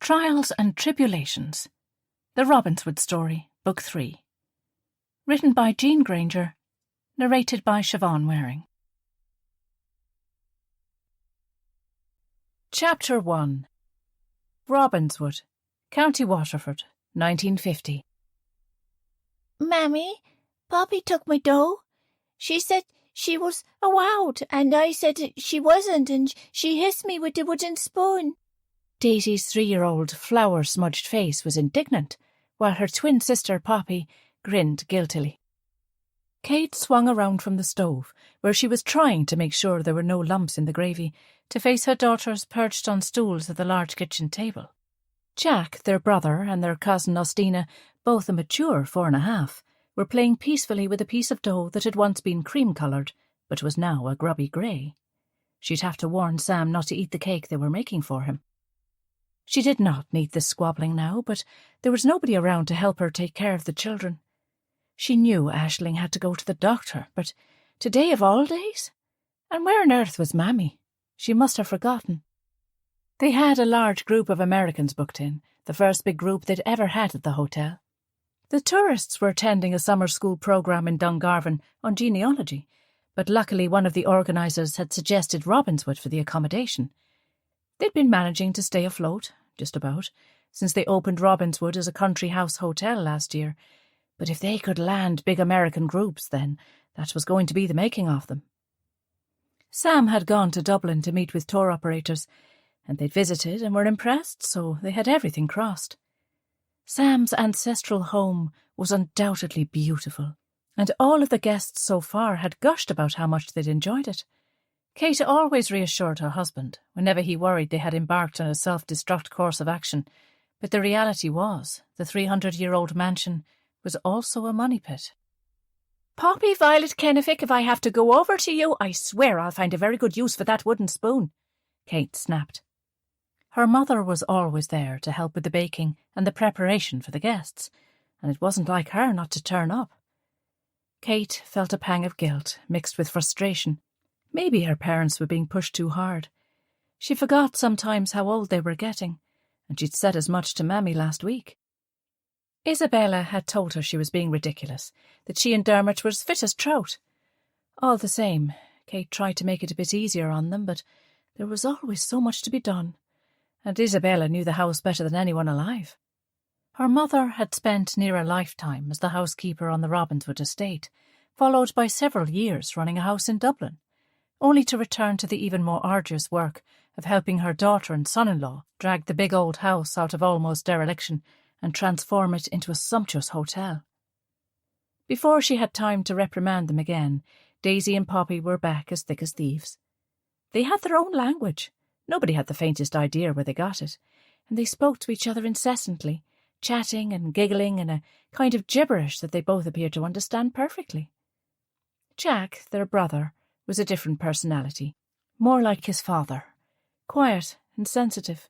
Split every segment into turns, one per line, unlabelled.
Trials and Tribulations, The Robinswood Story, Book 3. Written by Jean Grainger, narrated by Siobhan Waring. Chapter 1. Robinswood, County Waterford, 1950.
Mammy, Poppy took my dough. She said she was a wowed, and I said she wasn't, and she hissed me with the wooden spoon.
Daisy's 3-year-old flour-smudged face was indignant, while her twin sister Poppy grinned guiltily. Kate swung around from the stove, where she was trying to make sure there were no lumps in the gravy, to face her daughters perched on stools at the large kitchen table. Jack, their brother, and their cousin Ostina, both a mature 4.5, were playing peacefully with a piece of dough that had once been cream-coloured, but was now a grubby grey. She'd have to warn Sam not to eat the cake they were making for him. She did not need this squabbling now, but there was nobody around to help her take care of the children. She knew Aisling had to go to the doctor, but today of all days? And where on earth was Mammy? She must have forgotten. They had a large group of Americans booked in, the first big group they'd ever had at the hotel. The tourists were attending a summer school programme in Dungarvan on genealogy, but luckily one of the organisers had suggested Robinswood for the accommodation. They'd been managing to stay afloat, just about, since they opened Robinswood as a country house hotel last year, but if they could land big American groups, then that was going to be the making of them. Sam had gone to Dublin to meet with tour operators, and they'd visited and were impressed, so they had everything crossed. Sam's ancestral home was undoubtedly beautiful, and all of the guests so far had gushed about how much they'd enjoyed it. Kate always reassured her husband whenever he worried they had embarked on a self-destruct course of action, but the reality was the 300-year-old mansion was also a money pit. "Poppy Violet Kenefick, if I have to go over to you, I swear I'll find a very good use for that wooden spoon," Kate snapped. Her mother was always there to help with the baking and the preparation for the guests, and it wasn't like her not to turn up. Kate felt a pang of guilt mixed with frustration. Maybe her parents were being pushed too hard. She forgot sometimes how old they were getting, and she'd said as much to Mammy last week. Isabella had told her she was being ridiculous, that she and Dermot were as fit as trout. All the same, Kate tried to make it a bit easier on them, but there was always so much to be done, and Isabella knew the house better than anyone alive. Her mother had spent near a lifetime as the housekeeper on the Robinswood Estate, followed by several years running a house in Dublin, only to return to the even more arduous work of helping her daughter and son-in-law drag the big old house out of almost dereliction and transform it into a sumptuous hotel. Before she had time to reprimand them again, Daisy and Poppy were back as thick as thieves. They had their own language. Nobody had the faintest idea where they got it, and they spoke to each other incessantly, chatting and giggling in a kind of gibberish that they both appeared to understand perfectly. Jack, their brother, was a different personality, more like his father, quiet and sensitive.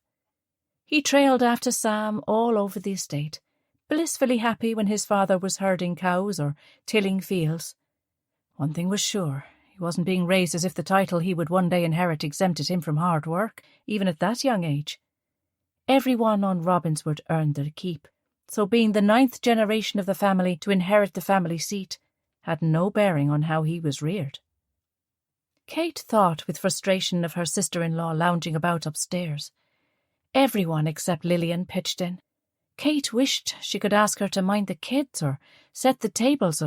He trailed after Sam all over the estate, blissfully happy when his father was herding cows or tilling fields. One thing was sure, he wasn't being raised as if the title he would one day inherit exempted him from hard work, even at that young age. Everyone on Robinswood earned their keep, so being the 9th generation of the family to inherit the family seat had no bearing on how he was reared. Kate thought with frustration of her sister-in-law lounging about upstairs. Everyone except Lillian pitched in. Kate wished she could ask her to mind the kids or set the tables or